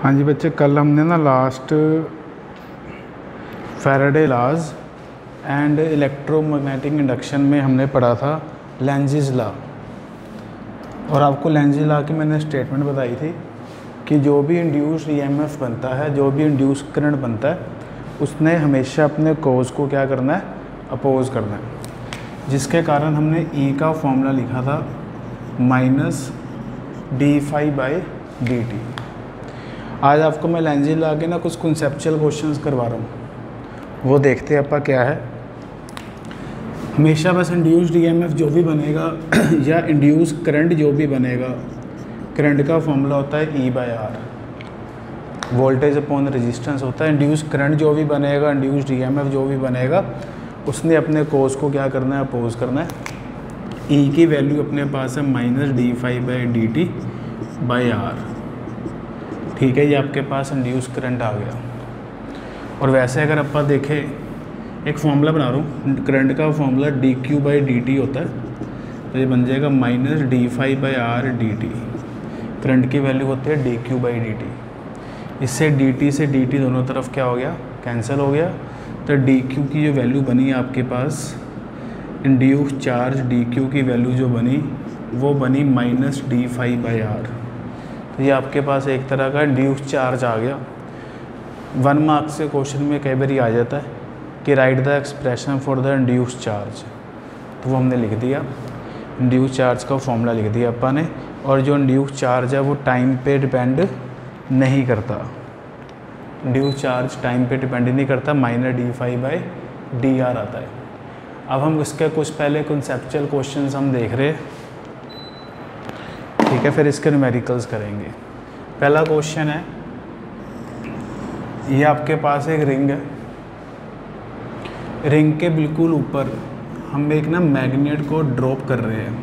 हाँ जी बच्चे, कल हमने ना last Faraday laws and electromagnetic induction में हमने पढ़ा था लेंज़ेस लॉ। और आपको लेंज़ेस लॉ की मैंने स्टेटमेंट बताई थी कि जो भी इंड्यूस्ड ईएमएफ बनता है, जो भी इंड्यूस्ड करंट बनता है, उसने हमेशा अपने कोज को क्या करना है, अपोज करना है। जिसके कारण हमने ई का फॉर्मूला लिखा था -d∅/dt। आज आपको मैं लेंज़ेस लॉ के ना कुछ कॉन्सेप्चुअल क्वेश्चंस करवा रहा हूँ, वो देखते हैं आपका क्या है। हमेशा बस इंड्यूस्ड ईएमएफ जो भी बनेगा या इंड्यूस्ड करंट जो भी बनेगा, करंट का फॉर्मूला होता है E/R, वोल्टेज अपॉन रेजिस्टेंस होता है। इंड्यूस्ड करंट जो भी बनेगा, इंड्यूस्ड ईएमएफ जो भी बनेगा, उसने अपने कोज को क्या करना है, अपोज करना है। ई की वैल्यू अपने पास है -d∅/dt/R। ठीक है, ये आपके पास इंड्यूस्ड करंट आ गया। और वैसे अगर आप देखें, एक फॉर्मूला बना रहा हूँ, करंट का फॉर्मूला dq/dt होता है, तो ये बन जाएगा -d∅/R/dt। करंट की वैल्यू होती है dq/dt। इससे dt से dt दोनों तरफ क्या हो गया, कैंसिल हो गया। तो dq की जो वैल्यू बनी आपके पास, इंड्यूस्ड चार्ज dq की वैल्यू जो बनी वो बनी -d∅/R। तो ये आपके पास एक तरह का इंड्यूस्ड चार्ज आ गया। 1 मार्क्स से क्वेश्चन में कई बार आ जाता है कि right the expression for the induced charge, तो वो हमने लिख दिया। इंड्यूस्ड चार्ज का फॉर्मूला लिख दिया अपन ने। और जो इंड्यूस्ड चार्ज है वो टाइम पे डिपेंड नहीं करता। इंड्यूस्ड चार्ज टाइम पे डिपेंड नहीं करता, -d∅/dr आता है। अब हम इसके कुछ पहले कॉन्सेप्चुअल क्वेश्चंस हम देख रहे हैं, ठीक है, फिर इसके न्यूमेरिकल्स करेंगे। पहला क्वेश्चन है, ये आपके पास एक रिंग है, रिंग के बिल्कुल ऊपर हम एक ना मैग्नेट को ड्रॉप कर रहे हैं,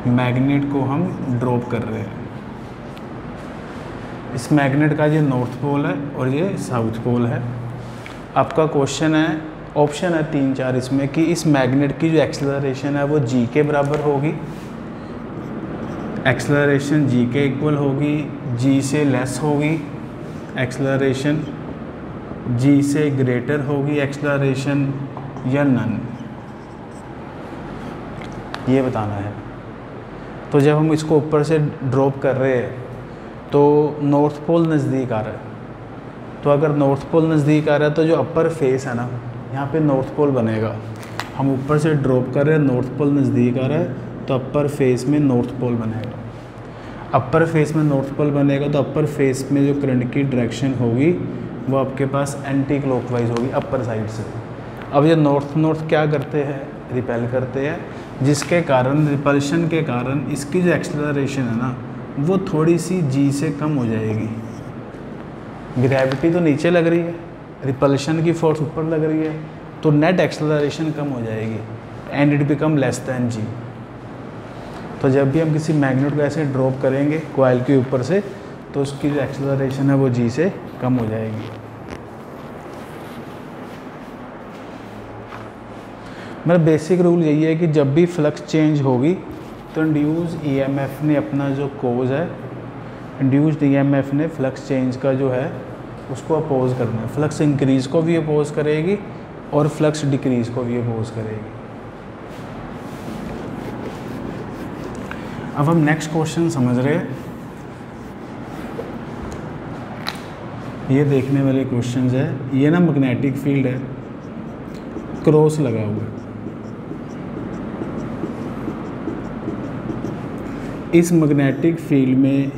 मैग्नेट को हम ड्रॉप कर रहे हैं। इस मैग्नेट का ये नॉर्थ पोल है और ये साउथ पोल है। आपका क्वेश्चन है, ऑप्शन है 3-4 इसमें कि इस मैग्नेट की जो एक्सेलरेशन है वो g के बराबर होगी, एक्सेलरेशन g के इक्वल होगी, g से लेस होगी एक्सेलरेशन, g से ग्रेटर होगी एक्सेलरेशन, या नन, ये बताना है। तो जब हम इसको ऊपर से ड्रॉप कर रहे हैं तो नॉर्थ पोल नज़दीक आ रहा है। तो अगर नॉर्थ पोल नज़दीक आ रहा है तो जो अपर फेस है ना, यहाँ पे नॉर्थ पोल बनेगा। हम ऊपर से ड्रॉप कर रहे हैं, नॉर्थ पोल नज़दीक आ रहा है, तो अपर फेस में नॉर्थ पोल बनेगा। अपर फेस में नॉर्थ पोल बनेगा तो अपर फेस में जो करंट की डायरेक्शन होगी वो आपके पास एंटी क्लॉकवाइज होगी अपर साइड से। अब ये नॉर्थ क्या करते हैं, रिपेल करते हैं, जिसके कारण रिपल्शन के कारण इसकी जो एक्सेलरेशन है ना वो थोड़ी सी g से कम हो जाएगी। ग्रेविटी तो नीचे लग रही है, रिपल्शन की फोर्स ऊपर लग रही है, तो नेट एक्सेलरेशन कम हो जाएगी and it become less than g। तो जब भी हम किसी मैग्नेट को ऐसे ड्रॉप करेंगे कॉइल के ऊपर से, तो उसकी जो एक्सेलरेशन है वो g से कम हो जाएगी। मेरा बेसिक रूल यही है कि जब भी फ्लक्स चेंज होगी तो इंड्यूस्ड ईएमएफ ने अपना जो कोज है, इंड्यूस्ड ईएमएफ ने फ्लक्स चेंज का जो है उसको अपोज करना है। फ्लक्स इंक्रीज़ को भी अपोज करेगी और फ्लक्स डिक्रीज़ को भी अपोज करेगी। अब हम नेक्स्ट क्वेश्चन समझ रहे हैं। ये देखने वाले क्वेश्चंस है, ये ना मैग्नेटिक फील्ड है, क्रॉस लगा हुआ है। इस मैग्नेटिक फील्ड में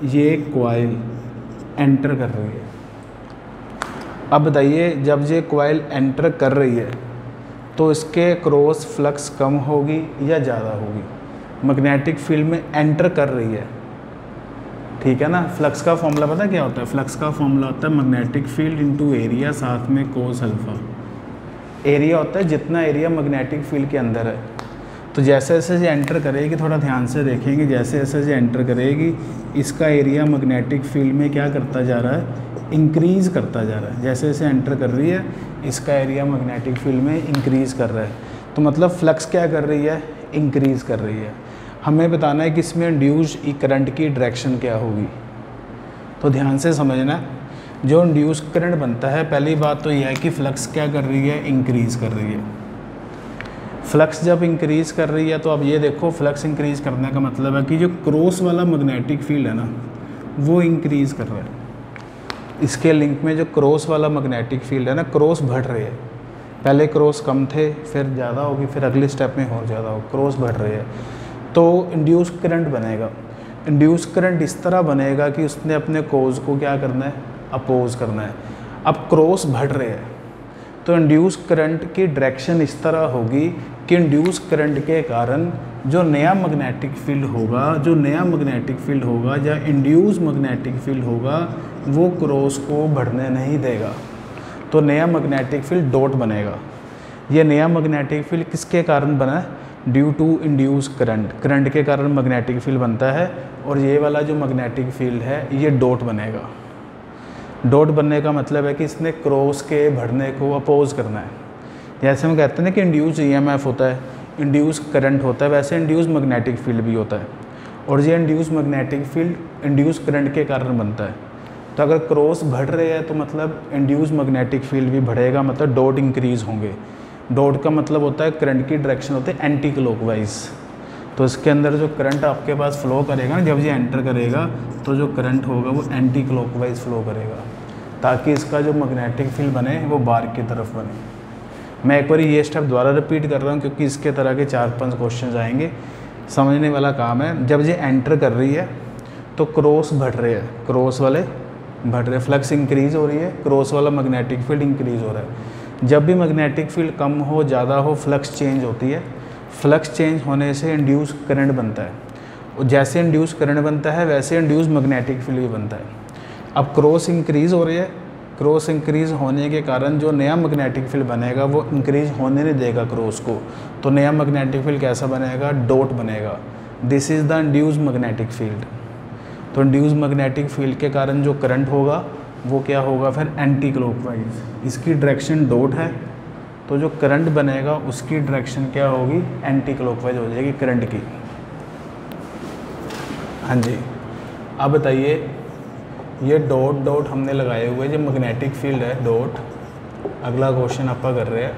ये कॉइल एंटर कर रही है। अब बताइए, जब ये कॉइल एंटर कर रही है तो इसके क्रॉस फ्लक्स कम होगी या ज़्यादा होगी? मैग्नेटिक फील्ड में एंटर कर रही है, ठीक है ना। फ्लक्स का फॉर्मूला पता क्या होता है? फ्लक्स का फॉर्मूला होता है मैग्नेटिक फील्ड इंटू एरिया, साथ में कोस अल्फा। एरिया होता है जितना एरिया मैग्नेटिक फील्ड के अंदर है। तो जैसे जैसे ये एंटर करेगी, थोड़ा ध्यान से देखेंगे, जैसे जैसे ये एंटर करेगी इसका एरिया मैग्नेटिक फील्ड में क्या करता जा रहा है, इंक्रीज़ करता जा रहा है। जैसे जैसे एंटर कर रही है इसका एरिया मैग्नेटिक फील्ड में इंक्रीज़ कर रहा है। तो मतलब फ्लक्स क्या कर रही है, इंक्रीज़ कर रही है। हमें बताना है कि इसमें इंड्यूस्ड करंट की डायरेक्शन क्या होगी। तो ध्यान से समझना, जो इंड्यूस करंट बनता है, पहली बात तो यह है कि फ्लक्स क्या कर रही है, इंक्रीज़ कर रही है। फ्लक्स जब इंक्रीज़ कर रही है तो अब ये देखो, फ्लक्स इंक्रीज़ करने का मतलब है कि जो क्रॉस वाला मैग्नेटिक फील्ड है ना, वो इंक्रीज़ कर रहा है। इसके लिंक में जो क्रॉस वाला मैग्नेटिक फील्ड है ना, क्रॉस बढ़ रहे है। पहले क्रॉस कम थे, फिर ज़्यादा होगी, फिर अगले स्टेप में और ज़्यादा हो, क्रॉस बढ़ रहे है। तो इंड्यूस करंट बनेगा। इंड्यूस करंट इस तरह बनेगा कि उसने अपने कोज को क्या करना है, अपोज करना है। अब क्रॉस बढ़ रहे हैं तो इंड्यूस करंट की डायरेक्शन इस तरह होगी कि इंड्यूस करंट के कारण जो नया मैग्नेटिक फील्ड होगा, या इंड्यूस मैग्नेटिक फील्ड होगा, वो क्रॉस को बढ़ने नहीं देगा। तो नया मैग्नेटिक फील्ड डॉट बनेगा। ये नया मैग्नेटिक फील्ड किसके कारण बना है, ड्यू टू इंड्यूस करंट के कारण मैग्नेटिक फील्ड बनता है। और ये वाला जो मैग्नेटिक फील्ड है ये डॉट बनेगा। डॉट बनने का मतलब है कि इसने क्रॉस के बढ़ने को अपोज करना है। जैसे हम कहते हैं ना कि इंड्यूस ईएमएफ होता है, इंड्यूस करंट होता है, वैसे इंड्यूस मैग्नेटिक फील्ड भी होता है। और ये induce magnetic field induce current के कारण बनता है। तो अगर क्रॉस बढ़ रहे हैं तो मतलब इंड्यूस मैग्नेटिक फील्ड भी बढ़ेगा, मतलब डॉट इंक्रीज़ होंगे। डॉट का मतलब होता है करंट की डायरेक्शन होती है एंटी क्लॉकवाइज। तो इसके अंदर जो करंट आपके पास फ्लो करेगा ना, जब ये एंटर करेगा तो जो करंट होगा वो एंटी क्लॉकवाइज फ्लो करेगा, ताकि इसका जो मैग्नेटिक फील्ड बने वो बार की तरफ बने। मैं एक बार ये स्टेप दोबारा रिपीट कर रहा हूँ क्योंकि इसके तरह के 4-5 क्वेश्चन आएंगे, समझने वाला काम है। जब ये एंटर कर रही है तो क्रॉस बढ़ रहे हैं, क्रॉस वाले बढ़ रहे, फ्लक्स इंक्रीज़ हो रही है, क्रॉस वाला मैग्नेटिक फील्ड इंक्रीज़ हो रहा है। जब भी मैग्नेटिक फील्ड कम हो, ज़्यादा हो, फ्लक्स चेंज होती है। फ्लक्स चेंज होने से इंड्यूस करंट बनता है, और जैसे इंड्यूस करंट बनता है वैसे इंड्यूस मैग्नेटिक फील्ड भी बनता है। अब क्रॉस इंक्रीज़ हो रही है, क्रॉस इंक्रीज़ होने के कारण जो नया मैग्नेटिक फील्ड बनेगा वो इंक्रीज़ होने नहीं देगा क्रॉस को। तो नया मैग्नेटिक फील्ड कैसा बनेगा, डॉट बनेगा। This is the induce magnetic field. तो इंड्यूस मैग्नेटिक फील्ड के कारण जो करंट होगा वो क्या होगा फिर एंटी क्लॉकवाइज। इसकी डायरेक्शन डॉट है, तो जो करंट बनेगा उसकी डायरेक्शन क्या होगी, एंटी क्लॉकवाइज हो जाएगी करंट की। हाँ जी, अब बताइए, ये डॉट डॉट हमने लगाए हुए, जो मैग्नेटिक फील्ड है डॉट। अगला क्वेश्चन आप कर रहे हैं,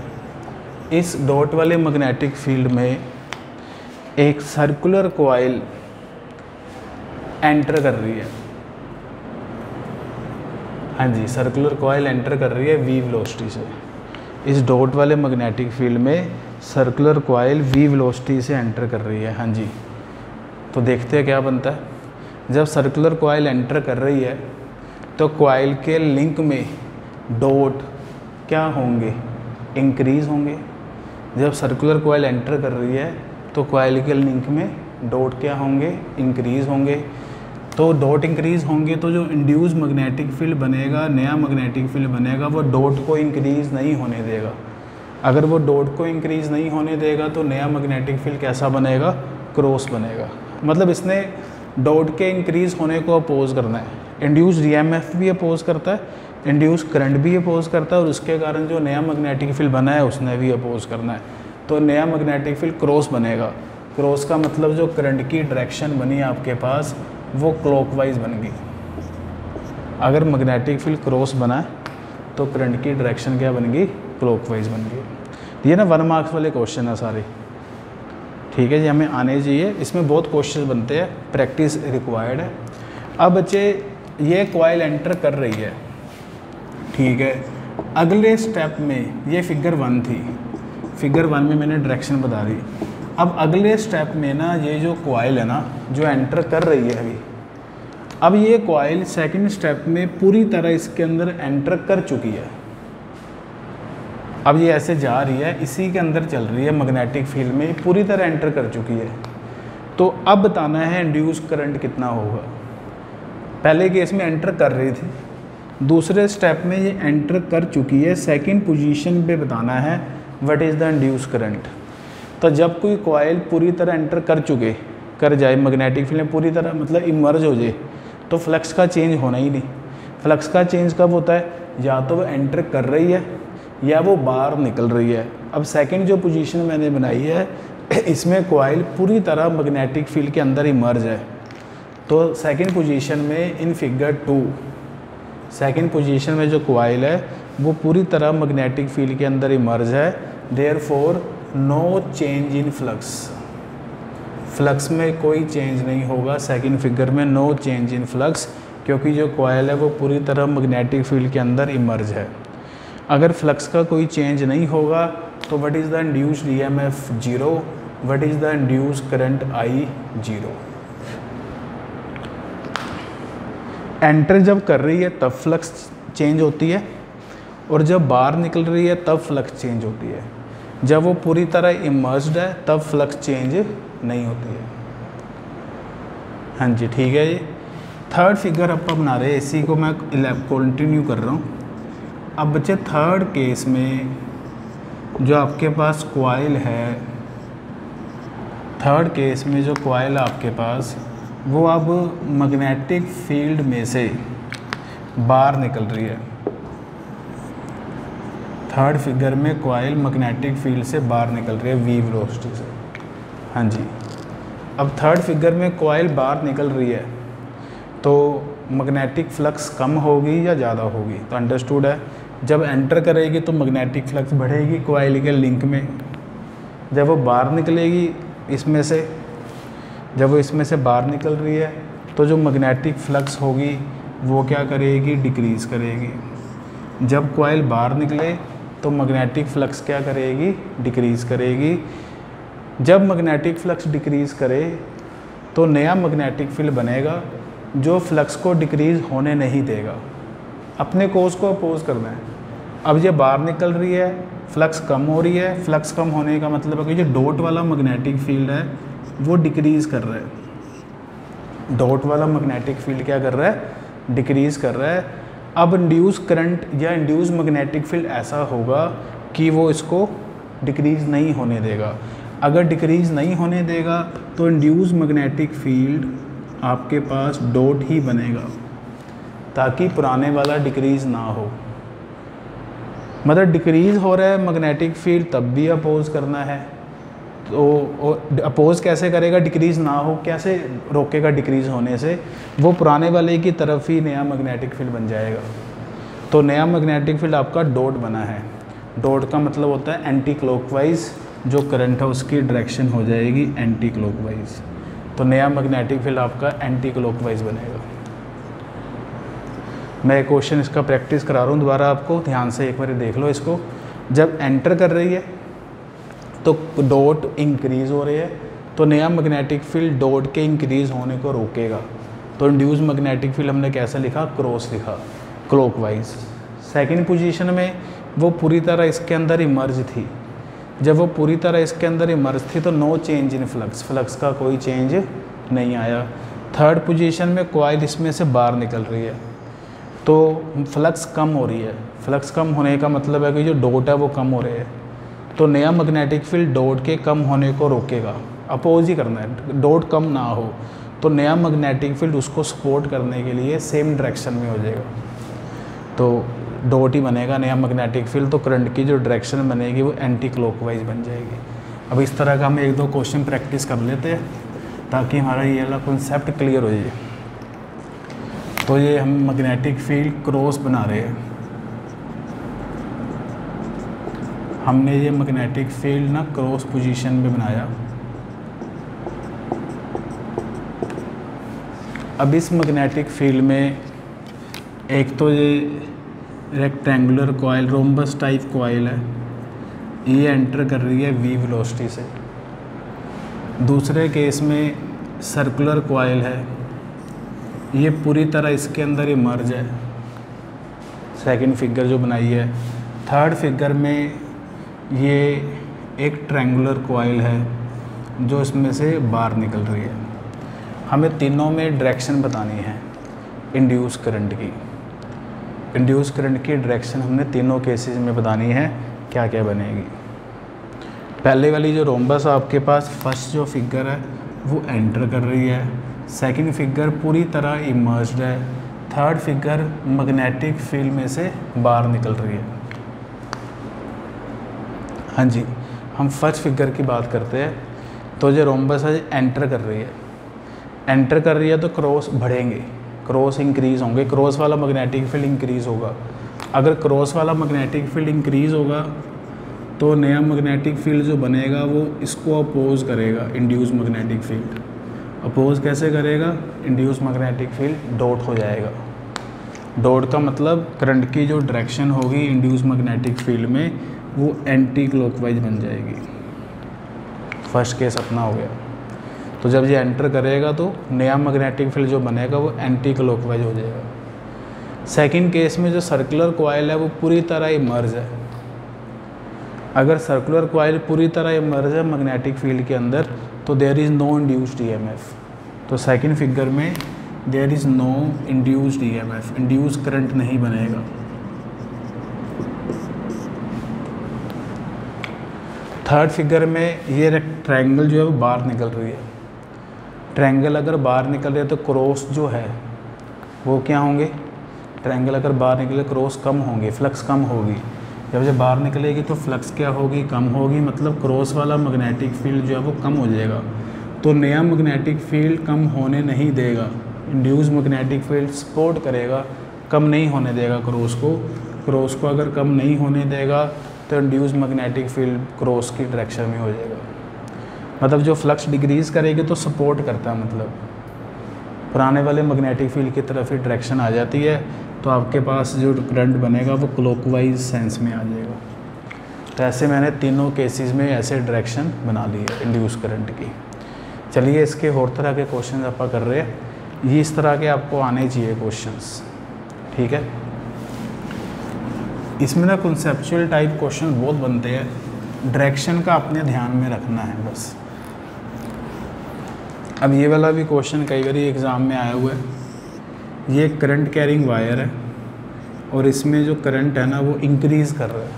इस डॉट वाले मैग्नेटिक फील्ड में एक सर्कुलर कॉइल एंटर कर रही है। हाँ जी, सर्कुलर कॉइल एंटर कर रही है वी वेलोसिटी से। इस डॉट वाले मैग्नेटिक फील्ड में सर्कुलर कॉइल वी वेलोसिटी से एंटर कर रही है। हाँ जी, तो देखते हैं क्या बनता है। जब सर्कुलर कॉइल एंटर कर रही है तो कॉइल के लिंक में डॉट क्या होंगे, इंक्रीज़ होंगे। जब सर्कुलर कॉइल एंटर कर रही है तो कॉइल के लिंक में डॉट क्या होंगे, इंक्रीज़ होंगे। तो डॉट इंक्रीज़ होंगे तो जो इंड्यूस मैग्नेटिक फील्ड बनेगा, नया मैग्नेटिक फील्ड बनेगा, वो डॉट को इंक्रीज़ नहीं होने देगा। अगर वो डॉट को इंक्रीज़ नहीं होने देगा तो नया मैग्नेटिक फील्ड कैसा बनेगा, क्रॉस बनेगा। मतलब इसने डॉट के इंक्रीज़ होने को अपोज करना है। इंड्यूस ईएमएफ भी अपोज करता है, इंड्यूस करंट भी अपोज करता है, और उसके कारण जो नया मैग्नेटिक फील्ड बना है उसने भी अपोज करना है। तो नया मैग्नेटिक फील्ड क्रॉस बनेगा। क्रॉस का मतलब जो करंट की डायरेक्शन बनी आपके पास वो क्लॉकवाइज बन गई। अगर मैग्नेटिक फील्ड क्रॉस बना तो करंट की डायरेक्शन क्या बन गई, क्लॉकवाइज बन गई। ये ना 1 मार्क्स वाले क्वेश्चन है सारे, ठीक है जी, हमें आने चाहिए। इसमें बहुत क्वेश्चन बनते हैं, प्रैक्टिस रिक्वायर्ड है। अब बच्चे, ये कॉइल एंटर कर रही है, ठीक है। अगले स्टेप में, ये फिगर 1 थी, फिगर 1 में मैंने डायरेक्शन बता दी। अब अगले स्टेप में ना ये जो कॉइल है ना, जो एंटर कर रही है अभी, अब ये कॉइल सेकंड स्टेप में पूरी तरह इसके अंदर एंटर कर चुकी है। अब ये ऐसे जा रही है, इसी के अंदर चल रही है, मैग्नेटिक फील्ड में पूरी तरह एंटर कर चुकी है। तो अब बताना है इंड्यूस करंट कितना होगा। पहले केस में एंटर कर रही थी, दूसरे स्टेप में ये एंटर कर चुकी है, सेकंड पोजीशन पे बताना है what is the induce current. तो जब कोई कॉइल पूरी तरह एंटर कर जाए मैग्नेटिक फील्ड में, पूरी तरह मतलब इमर्ज हो जाए, तो फ्लक्स का चेंज होना ही नहीं। फ्लक्स का चेंज कब होता है, या तो वो एंटर कर रही है या वो बाहर निकल रही है। अब सेकंड जो पोजीशन मैंने बनाई है, इसमें कॉइल पूरी तरह मैग्नेटिक फील्ड के अंदर इमर्ज है, तो सेकंड पोजीशन में इन फिगर 2 सेकंड पोजीशन में जो कॉइल है वो पूरी तरह मैग्नेटिक फील्ड के अंदर इमर्ज है, therefore no change in flux, flux में कोई चेंज नहीं होगा। सेकंड फिगर में नो चेंज इन फ्लक्स, क्योंकि जो कॉइल है वो पूरी तरह मैग्नेटिक फील्ड के अंदर इमर्ज है। अगर फ्लक्स का कोई चेंज नहीं होगा तो what is the induced EMF 0, what is the induced current I 0। Enter जब कर रही है तब फ्लक्स चेंज होती है, और जब बाहर निकल रही है तब फ्लक्स चेंज होती है। जब वो पूरी तरह इमर्ज्ड है तब फ्लक्स चेंज नहीं होती है। हाँ जी, ठीक है जी। थर्ड फिगर अपन बना रहे हैं, इसी को मैं कंटिन्यू कर रहा हूँ। अब बच्चे थर्ड केस में जो आपके पास कॉइल है, थर्ड केस में जो कॉइल है आपके पास, वो अब मैग्नेटिक फील्ड में से बाहर निकल रही है। थर्ड फिगर में कॉइल मैग्नेटिक फील्ड से बाहर निकल रही है v वेलोसिटी से। हाँ जी, अब थर्ड फिगर में कॉइल बाहर निकल रही है तो मैग्नेटिक फ्लक्स कम होगी या ज़्यादा होगी? तो अंडरस्टूड है, जब एंटर करेगी तो मैग्नेटिक फ्लक्स बढ़ेगी कॉइल के लिंक में, जब वो बाहर निकलेगी इसमें से, जब वो इसमें से बाहर निकल रही है तो जो मैग्नेटिक फ्लक्स होगी वो क्या करेगी? डिक्रीज़ करेगी। जब कॉइल बाहर निकले तो मैग्नेटिक फ्लक्स क्या करेगी? डिक्रीज़ करेगी। जब मैग्नेटिक फ्लक्स डिक्रीज़ करे तो नया मैग्नेटिक फील्ड बनेगा जो फ्लक्स को डिक्रीज़ होने नहीं देगा। अपने कोर्स को अपोज करना है। अब ये बाहर निकल रही है, फ्लक्स कम हो रही है, फ्लक्स कम होने का मतलब है कि जो डॉट वाला मैग्नेटिक फील्ड है वो डिक्रीज़ कर रहा है। डॉट वाला मैग्नेटिक फील्ड क्या कर रहा है? डिक्रीज़ कर रहा है। अब इंड्यूस करंट या इंड्यूस मैग्नेटिक फील्ड ऐसा होगा कि वो इसको डिक्रीज़ नहीं होने देगा। अगर डिक्रीज़ नहीं होने देगा तो इंड्यूस मैग्नेटिक फील्ड आपके पास डॉट ही बनेगा, ताकि पुराने वाला डिक्रीज़ ना हो। मतलब डिक्रीज़ हो रहा है मैग्नेटिक फील्ड तब भी अपोज करना है, तो अपोज कैसे करेगा? डिक्रीज़ ना हो, कैसे रोकेगा डिक्रीज़ होने से? वो पुराने वाले की तरफ ही नया मैग्नेटिक फील्ड बन जाएगा। तो नया मैग्नेटिक फील्ड आपका डॉट बना है। डॉट का मतलब होता है एंटी क्लॉकवाइज, जो करंट है उसकी डायरेक्शन हो जाएगी एंटी क्लॉकवाइज। तो नया मैग्नेटिक फील्ड आपका एंटी क्लॉकवाइज बनेगा। मैं एक क्वेश्चन इसका प्रैक्टिस करा रहा हूँ दोबारा, आपको ध्यान से एक बार देख लो इसको। जब एंटर कर रही है तो डॉट इंक्रीज़ हो रही है, तो नया मैग्नेटिक फील्ड डॉट के इंक्रीज़ होने को रोकेगा। तो इंड्यूस मैग्नेटिक फील्ड हमने कैसे लिखा? क्रॉस लिखा, क्लॉकवाइज। सेकंड पोजीशन में वो पूरी तरह इसके अंदर इमर्ज थी। जब वो पूरी तरह इसके अंदर इमर्ज थी तो no change in flux, flux का कोई चेंज नहीं आया। थर्ड पोजीशन में कॉइल इसमें से बाहर निकल रही है तो फ्लक्स कम हो रही है। फ्लक्स कम होने का मतलब है कि जो डॉट है वो कम हो रहे हैं, तो नया मैग्नेटिक फील्ड डॉट के कम होने को रोकेगा। अपोज ही करना है, डॉट कम ना हो तो नया मैग्नेटिक फील्ड उसको सपोर्ट करने के लिए सेम डायरेक्शन में हो जाएगा, तो डॉट ही बनेगा नया मैग्नेटिक फील्ड। तो करंट की जो डायरेक्शन बनेगी वो एंटी क्लॉकवाइज बन जाएगी। अब इस तरह का हम एक दो क्वेश्चन प्रैक्टिस कर लेते हैं ताकि हमारा ये वाला कॉन्सेप्ट क्लियर हो जाए। तो ये हम मैग्नेटिक फील्ड क्रॉस बना रहे हैं। हमने ये मैग्नेटिक फील्ड ना क्रॉस पोजीशन में बनाया। अब इस मैग्नेटिक फील्ड में एक तो ये rectangular coil, rhombus type coil है, ये एंटर कर रही है v वेलोसिटी से। दूसरे केस में सर्कुलर कॉइल है, ये पूरी तरह इसके अंदर इमर्ज है, सेकंड फिगर जो बनाई है। थर्ड फिगर में ये एक ट्रायंगुलर कॉइल है जो इसमें से बाहर निकल रही है। हमें तीनों में डायरेक्शन बतानी है इंड्यूस करंट की। इंड्यूस करंट की डायरेक्शन हमने तीनों केसेस में बतानी है, क्या क्या बनेगी। पहले वाली जो रोम्बस आपके पास फर्स्ट जो फिगर है वो एंटर कर रही है, सेकंड फिगर पूरी तरह इमर्ज्ड है, थर्ड फिगर मैग्नेटिक फील्ड में से बाहर निकल रही है। हाँ जी, हम फर्स्ट फिगर की बात करते हैं। तो जो रोम्बस है एंटर कर रही है, एंटर कर रही है तो क्रॉस बढ़ेंगे, क्रॉस इंक्रीज होंगे, क्रॉस वाला मैग्नेटिक फील्ड इंक्रीज होगा। अगर क्रॉस वाला मैग्नेटिक फील्ड इंक्रीज होगा तो नया मैग्नेटिक फील्ड जो बनेगा वो इसको अपोज करेगा, इंड्यूस मैग्नेटिक फील्ड। अपोज कैसे करेगा? इंड्यूस मैग्नेटिक फील्ड डॉट हो जाएगा। डॉट का मतलब करंट की जो डायरेक्शन होगी इंड्यूस मैग्नेटिक फील्ड में वो एंटी क्लॉकवाइज बन जाएगी। फर्स्ट केस अपना हो गया। तो जब ये एंटर करेगा तो नया मैग्नेटिक फील्ड जो बनेगा वो एंटी क्लॉकवाइज हो जाएगा। सेकंड केस में जो सर्कुलर कॉइल है वो पूरी तरह इमर्ज है। अगर सर्कुलर कॉइल पूरी तरह इमर्ज है मैग्नेटिक फील्ड के अंदर तो there is no induced EMF. तो सेकंड फिगर में there is no induced EMF, induce current नहीं बनेगा। थर्ड फिगर में ये ट्रायंगल जो है वो बाहर निकल रही है। ट्रायंगल अगर बाहर निकल रही है तो क्रॉस जो है वो क्या होंगे? ट्रायंगल अगर बाहर निकले क्रॉस कम होंगे, फ्लक्स कम होगी। जब जब बाहर निकलेगी तो फ्लक्स क्या होगी? कम होगी, मतलब क्रॉस वाला मैग्नेटिक फील्ड जो है वो कम हो जाएगा। तो नया मैग्नेटिक फील्ड कम होने नहीं देगा, इंड्यूस मैग्नेटिक फील्ड सपोर्ट करेगा, कम नहीं होने देगा क्रॉस को। क्रॉस को अगर कम नहीं होने देगा तो इंड्यूस मैग्नेटिक फील्ड क्रॉस की डायरेक्शन में हो जाएगा। मतलब जो फ्लक्स डिक्रीज करेगी तो सपोर्ट करता है, मतलब पुराने वाले मैग्नेटिक फील्ड की तरफ ही डायरेक्शन आ जाती है। तो आपके पास जो करंट बनेगा वो क्लॉकवाइज सेंस में आ जाएगा। तो ऐसे मैंने तीनों केसेस में ऐसे डायरेक्शन बना ली है इंड्यूस करंट की। चलिए इसके और तरह के क्वेश्चन आप कर रहे हैं, ये इस तरह के आपको आने चाहिए क्वेश्चंस, ठीक है। इसमें ना कॉन्सेप्चुअल टाइप क्वेश्चन बहुत बनते हैं, डायरेक्शन का अपने ध्यान में रखना है बस। अब ये वाला भी क्वेश्चन कई बार एग्ज़ाम में आया हुआ है। ये करंट कैरिंग वायर है और इसमें जो करंट है ना वो इंक्रीज़ कर रहा है।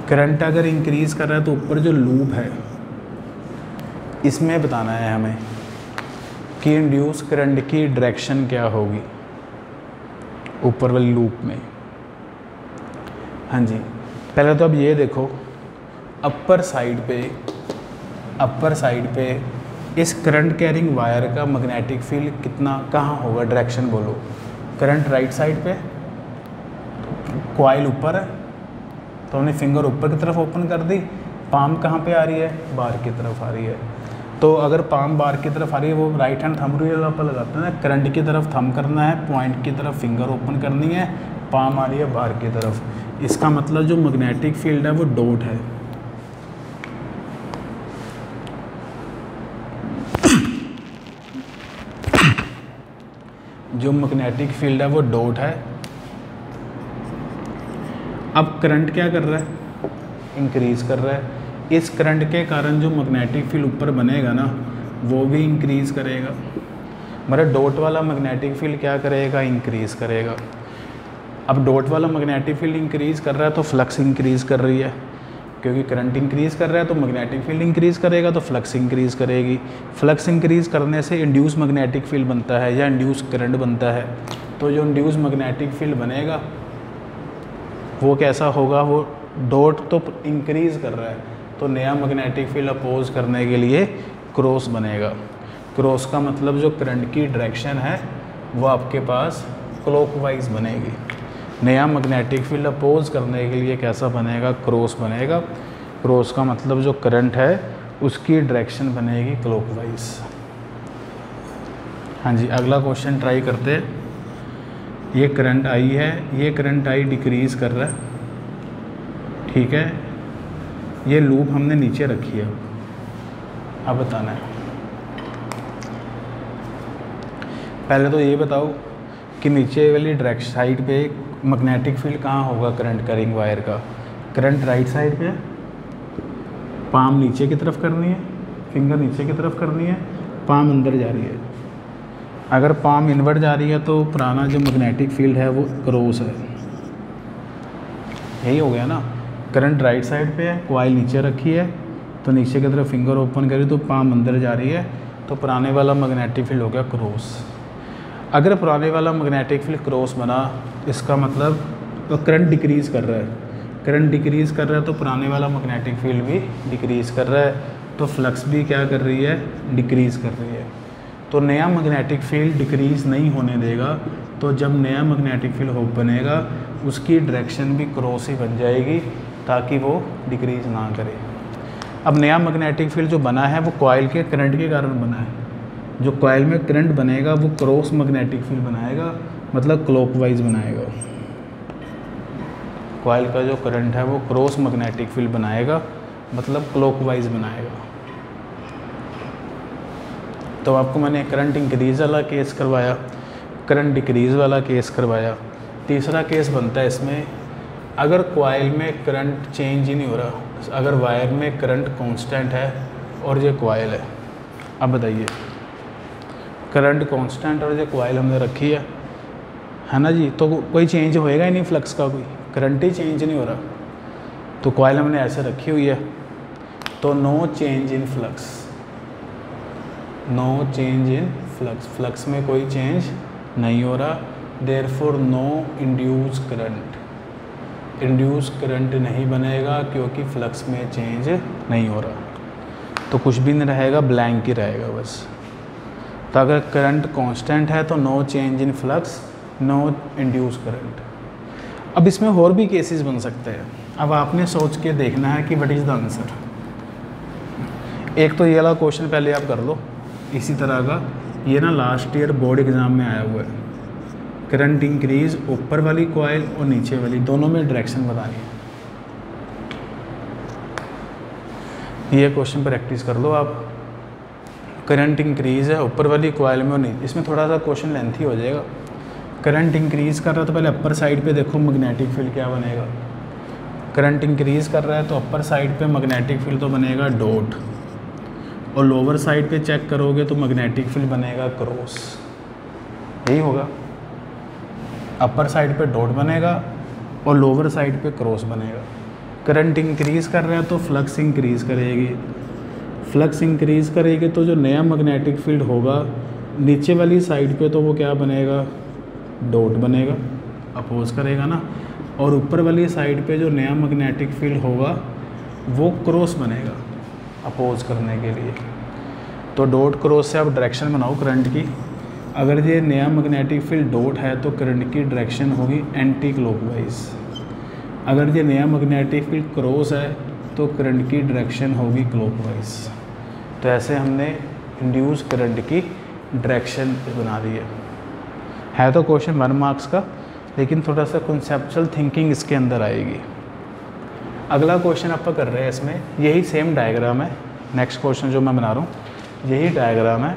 करंट अगर इंक्रीज़ कर रहा है तो ऊपर जो लूप है इसमें बताना है हमें कि इंड्यूस करंट की डायरेक्शन क्या होगी ऊपर वाली लूप में। हाँ जी, पहले तो अब ये देखो अपर साइड पे इस करंट कैरिंग वायर का मैग्नेटिक फील्ड कितना कहाँ होगा? डायरेक्शन बोलो। करंट राइट साइड पे, कॉइल ऊपर है तो हमने फिंगर ऊपर की तरफ ओपन कर दी। पाम कहाँ पे आ रही है? बाहर की तरफ आ रही है। तो अगर पाम बाहर की तरफ आ रही है वो राइट हैंड थंब रूल पर लगाते हैं ना, करंट की तरफ थंब करना है, पॉइंट की तरफ फिंगर ओपन करनी है, पाम आ रही है बाहर की तरफ। इसका मतलब जो मैग्नेटिक फील्ड है वो डॉट है। जो मैग्नेटिक फील्ड है वो डॉट है। अब करंट क्या कर रहा है? इंक्रीज़ कर रहा है। इस करंट के कारण जो मैग्नेटिक फील्ड ऊपर बनेगा ना वो भी इंक्रीज़ करेगा। मतलब डॉट वाला मैग्नेटिक फील्ड क्या करेगा? इंक्रीज़ करेगा। अब डॉट वाला मैग्नेटिक फील्ड इंक्रीज़ कर रहा है तो फ्लक्स इंक्रीज़ कर रही है, क्योंकि करंट इंक्रीज़ कर रहा है तो मैग्नेटिक फील्ड इंक्रीज़ करेगा तो फ्लक्स इंक्रीज़ करेगी। फ्लक्स इंक्रीज़ करने से इंड्यूस मैग्नेटिक फील्ड बनता है या इंड्यूस करंट बनता है। तो जो इंड्यूस मैग्नेटिक फील्ड बनेगा वो कैसा होगा? वो डॉट तो इंक्रीज़ कर रहा है तो नया मैग्नेटिक फील्ड अपोज करने के लिए क्रॉस बनेगा। क्रॉस का मतलब जो करंट की डायरेक्शन है वो आपके पास क्लॉकवाइज बनेगी। नया मैग्नेटिक फील्ड अपोज करने के लिए कैसा बनेगा? क्रॉस बनेगा। क्रॉस का मतलब जो करंट है उसकी डायरेक्शन बनेगी क्लॉकवाइज। हाँ जी, अगला क्वेश्चन ट्राई करते हैं। ये करंट आई है, ये करंट आई डिक्रीज़ कर रहा है, ठीक है। ये लूप हमने नीचे रखी है। अब बताना है, पहले तो ये बताओ कि नीचे वाली डायरेक्शन साइड पे मैग्नेटिक फील्ड कहाँ होगा करंट कैरिंग वायर का? करंट राइट साइड पे, पाम नीचे की तरफ करनी है, फिंगर नीचे की तरफ करनी है, पाम अंदर जा रही है। अगर पाम इनवर्ट जा रही है तो पुराना जो मैग्नेटिक फील्ड है वो क्रॉस है। यही हो गया ना। करंट राइट साइड पे है, कॉइल नीचे रखी है तो नीचे की तरफ फिंगर ओपन करी तो पाम अंदर जा रही है, तो पुराने वाला मैग्नेटिक फील्ड हो गया क्रॉस। अगर पुराने वाला मैग्नेटिक फील्ड क्रॉस बना इसका मतलब तो करंट डिक्रीज़ कर रहा है। करंट डिक्रीज़ कर रहा है तो पुराने वाला मैग्नेटिक फील्ड भी डिक्रीज़ कर रहा है, तो फ्लक्स भी क्या कर रही है? डिक्रीज़ कर रही है। तो नया मैग्नेटिक फील्ड डिक्रीज़ नहीं होने देगा। तो जब नया मैग्नेटिक फील्ड हो बनेगा उसकी डायरेक्शन भी क्रॉस ही बन जाएगी ताकि वो डिक्रीज़ ना करे। अब नया मैग्नेटिक फील्ड जो बना है वो कॉइल के करंट के कारण बना है। जो कॉइल में करंट बनेगा वो क्रॉस मैग्नेटिक फील्ड बनाएगा, मतलब क्लॉकवाइज बनाएगा। कॉइल का जो करंट है वो क्रॉस मैग्नेटिक फील्ड बनाएगा, मतलब क्लॉकवाइज बनाएगा। तो आपको मैंने करंट इंक्रीज़ वाला केस करवाया, करंट डिक्रीज़ वाला केस करवाया। तीसरा केस बनता है इसमें, अगर कॉइल में करंट चेंज ही नहीं हो रहा, अगर वायर में करंट कांस्टेंट है और ये कॉइल है। अब बताइए, करंट कांस्टेंट और ये कॉइल हमने रखी है ना जी, तो कोई चेंज होएगा ही नहीं, फ्लक्स का कोई करंट ही चेंज नहीं हो रहा। तो कॉइल हमने ऐसे रखी हुई है, तो no change in flux, no change in flux, flux में कोई चेंज नहीं हो रहा। Therefore no induce current, induce current नहीं बनेगा क्योंकि फ्लक्स में चेंज नहीं हो रहा। तो कुछ भी नहीं रहेगा, ब्लैंक ही रहेगा बस। तो अगर करंट कांस्टेंट है तो no change in flux, no induce current. अब इसमें और भी केसेस बन सकते हैं। अब आपने सोच के देखना है कि व्हाट इज़ द आंसर। एक तो ये वाला क्वेश्चन पहले आप कर लो इसी तरह का, ये ना लास्ट ईयर बोर्ड एग्ज़ाम में आया हुआ है। करंट इंक्रीज ऊपर वाली कॉइल और नीचे वाली, दोनों में डायरेक्शन बतानी है। ये क्वेश्चन प्रैक्टिस कर लो आप। करंट इंक्रीज है ऊपर वाली कॉइल में और नीचे, इसमें थोड़ा सा क्वेश्चन लेंथी हो जाएगा। करंट इंक्रीज़ कर रहा है तो पहले अपर साइड पे देखो मैग्नेटिक फील्ड क्या बनेगा। करंट इंक्रीज़ कर रहा है तो अपर साइड पे मैग्नेटिक फील्ड तो बनेगा डॉट, और लोअर साइड पे चेक करोगे तो मैग्नेटिक फील्ड बनेगा क्रॉस। यही होगा, अपर साइड पे डॉट बनेगा और लोअर साइड पे क्रॉस बनेगा। करंट इंक्रीज़ कर रहा है तो फ्लक्स इंक्रीज़ करेगी, फ्लक्स इंक्रीज़ करेगी तो जो नया मैग्नेटिक फील्ड होगा नीचे वाली साइड पे तो वो क्या बनेगा, डॉट बनेगा, अपोज करेगा ना। और ऊपर वाली साइड पे जो नया मैग्नेटिक फील्ड होगा वो क्रॉस बनेगा अपोज करने के लिए। तो डॉट क्रॉस से आप डायरेक्शन बनाओ करंट की। अगर ये नया मैग्नेटिक फील्ड डॉट है तो करंट की डायरेक्शन होगी एंटी क्लॉकवाइज। अगर ये नया मैग्नेटिक फील्ड क्रॉस है तो करंट की डायरेक्शन होगी क्लॉकवाइज। तो ऐसे हमने इंड्यूस करंट की डायरेक्शन बना दी है। तो क्वेश्चन 1 मार्क्स का, लेकिन थोड़ा सा कॉन्सेप्चुअल थिंकिंग इसके अंदर आएगी। अगला क्वेश्चन आप कर रहे हैं, इसमें यही सेम डायग्राम है। नेक्स्ट क्वेश्चन जो मैं बना रहा हूँ यही डायग्राम है।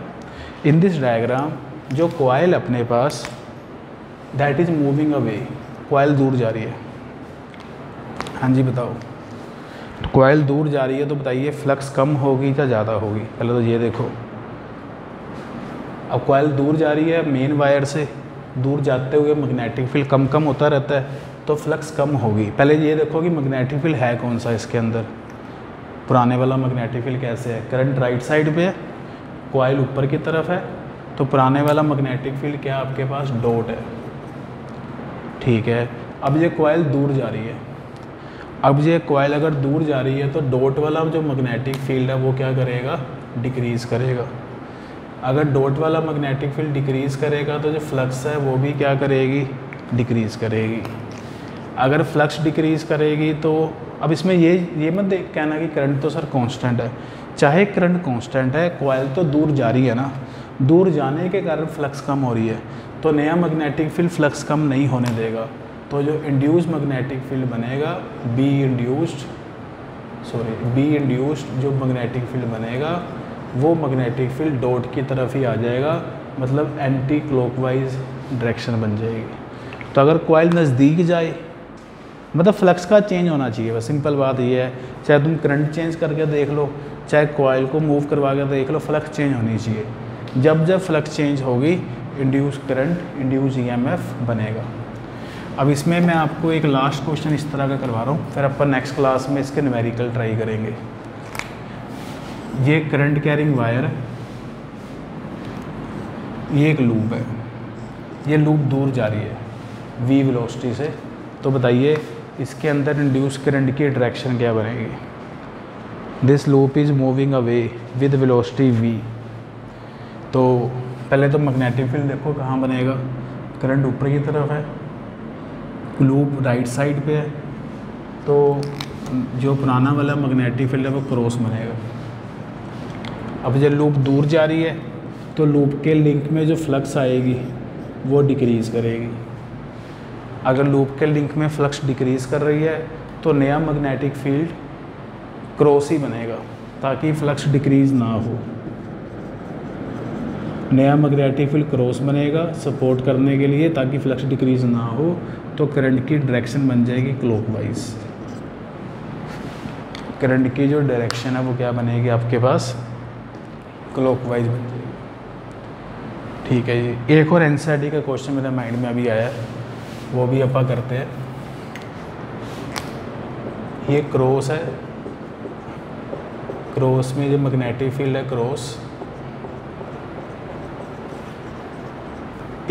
इन दिस डायग्राम जो कॉइल अपने पास that is moving away, coil दूर जा रही है। हाँ जी बताओ, कॉइल दूर जा रही है तो बताइए फ्लक्स कम होगी या ज़्यादा होगी। पहले तो ये देखो, अब कॉइल दूर जा रही है मेन वायर से, दूर जाते हुए मैग्नेटिक फील्ड कम कम होता रहता है तो फ्लक्स कम होगी। पहले ये देखो कि मैग्नेटिक फील्ड है कौन सा इसके अंदर। पुराने वाला मैग्नेटिक फील्ड कैसे है, करंट राइट साइड पे है, कॉइल ऊपर की तरफ है, तो पुराने वाला मैग्नेटिक फील्ड क्या आपके पास डॉट है। ठीक है, अब ये कॉइल दूर जा रही है। अब ये कॉइल अगर दूर जा रही है तो डॉट वाला जो मैग्नेटिक फील्ड है वो क्या करेगा, डिक्रीज़ करेगा। अगर डॉट वाला मैग्नेटिक फील्ड डिक्रीज़ करेगा तो जो फ्लक्स है वो भी क्या करेगी, डिक्रीज़ करेगी। अगर फ्लक्स डिक्रीज़ करेगी तो अब इसमें ये मत कहना कि करंट तो सर कांस्टेंट है। चाहे करंट कांस्टेंट है, कॉइल तो दूर जा रही है ना, दूर जाने के कारण फ्लक्स कम हो रही है, तो नया मैग्नेटिक फील्ड फ्लक्स कम नहीं होने देगा। तो जो इंड्यूस्ड मैग्नेटिक फील्ड बनेगा बी इंड्यूस्ड जो मैग्नेटिक फील्ड बनेगा वो मैग्नेटिक फील्ड डॉट की तरफ ही आ जाएगा, मतलब एंटी क्लॉकवाइज डायरेक्शन बन जाएगी। तो अगर कॉइल नज़दीक जाए, मतलब फ्लक्स का चेंज होना चाहिए, बस सिंपल बात ये है। चाहे तुम करंट चेंज करके देख लो, चाहे कॉइल को मूव करवा के देख लो, फ्लक्स चेंज होनी चाहिए। जब फ्लक्स चेंज होगी इंड्यूस करंट, इंड्यूस ईएमएफ बनेगा। अब इसमें मैं आपको एक लास्ट क्वेश्चन इस तरह का करवा रहा हूँ, फिर अपन नेक्स्ट क्लास में इसके न्यूमेरिकल ट्राई करेंगे। ये करंट कैरिंग वायर है, ये एक लूप है, ये लूप दूर जा रही है v वेलोसिटी से। तो बताइए इसके अंदर इंड्यूस करंट की डायरेक्शन क्या बनेगी। This loop is moving away with velocity v। तो पहले तो मैग्नेटिक फील्ड देखो कहाँ बनेगा, करंट ऊपर की तरफ है, लूप राइट साइड पे है, तो जो पुराना वाला मैग्नेटिक फील्ड है वो क्रॉस बनेगा। अब जब लूप दूर जा रही है तो लूप के लिंक में जो फ्लक्स आएगी वो डिक्रीज़ करेगी। अगर लूप के लिंक में फ्लक्स डिक्रीज़ कर रही है तो नया मैग्नेटिक फील्ड क्रॉस ही बनेगा ताकि फ्लक्स डिक्रीज़ ना हो। नया मैग्नेटिक फील्ड क्रॉस बनेगा सपोर्ट करने के लिए ताकि फ्लक्स डिक्रीज़ ना हो, तो करंट की डायरेक्शन बन जाएगी क्लॉकवाइज। करंट की जो डायरेक्शन है वो क्या बनेगी आपके पास, क्लॉकवाइज बन जाएगी। ठीक है जी, एक और एनसीईआरटी का क्वेश्चन मेरे माइंड में अभी आया है, वो भी अपन करते हैं। ये क्रॉस है, क्रॉस में जो मैग्नेटिक फील्ड है क्रॉस,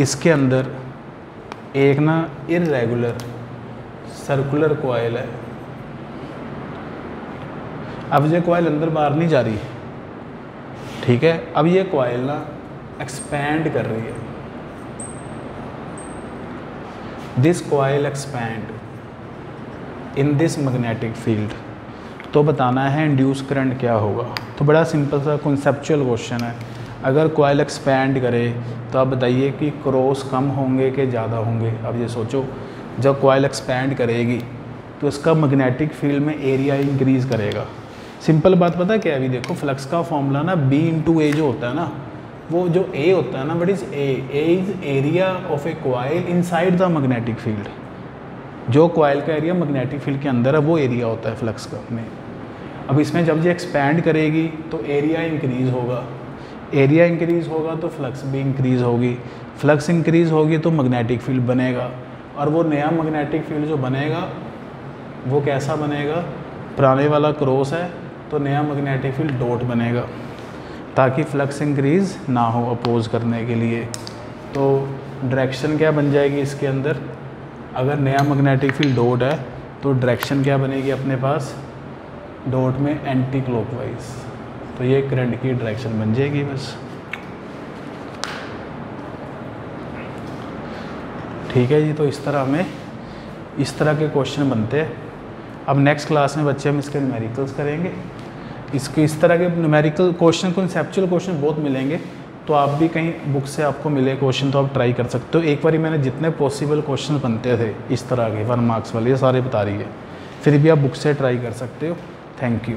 इसके अंदर एक ना इर्रेगुलर सर्कुलर कॉइल है। अब ये कॉइल अंदर बाहर नहीं जा रही, ठीक है। अब ये कॉइल ना एक्सपैंड कर रही है, this coil expand in this magnetic field. तो बताना है इंड्यूस करंट क्या होगा। तो बड़ा सिंपल सा कॉन्सेप्चुअल क्वेश्चन है। अगर कॉइल एक्सपैंड करे तो आप बताइए कि क्रॉस कम होंगे कि ज़्यादा होंगे। अब ये सोचो, जब कॉइल एक्सपैंड करेगी तो इसका मैग्नेटिक फील्ड में एरिया इंक्रीज़ करेगा। सिंपल बात पता क्या है, अभी देखो फ्लक्स का फॉर्मूला ना B इंटू ए जो होता है ना, वो जो A होता है ना, what is A is area of A coil inside the magnetic field. जो कॉइल का एरिया मैग्नेटिक फील्ड के अंदर है वो एरिया होता है फ्लक्स का में। अब इसमें जब ये एक्सपैंड करेगी तो एरिया इंक्रीज़ होगा, एरिया इंक्रीज़ होगा तो फ्लक्स भी इंक्रीज़ होगी, फ्लक्स इंक्रीज़ होगी तो मैग्नेटिक फील्ड बनेगा, और वो नया मैग्नेटिक फील्ड जो बनेगा वो कैसा बनेगा, पुराने वाला क्रॉस है तो नया मैग्नेटिक फील्ड डॉट बनेगा ताकि फ्लक्स इंक्रीज़ ना हो अपोज करने के लिए। तो डायरेक्शन क्या बन जाएगी इसके अंदर, अगर नया मैग्नेटिक फील्ड डॉट है तो डायरेक्शन क्या बनेगी अपने पास, डॉट में एंटी क्लॉकवाइज। तो ये करंट की डायरेक्शन बन जाएगी बस। ठीक है जी, तो इस तरह हमें इस तरह के क्वेश्चन बनते हैं। अब नेक्स्ट क्लास में बच्चे हम इसके न्यूमेरिकल्स करेंगे। इसके इस तरह के न्यूमेरिकल क्वेश्चन, कॉन्सेप्चुअल क्वेश्चन बहुत मिलेंगे, तो आप भी कहीं बुक से आपको मिले क्वेश्चन तो आप ट्राई कर सकते हो। एक बार मैंने जितने पॉसिबल क्वेश्चन बनते थे इस तरह के 1 मार्क्स वाले ये सारे बता रही है, फिर भी आप बुक से ट्राई कर सकते हो। Thank you.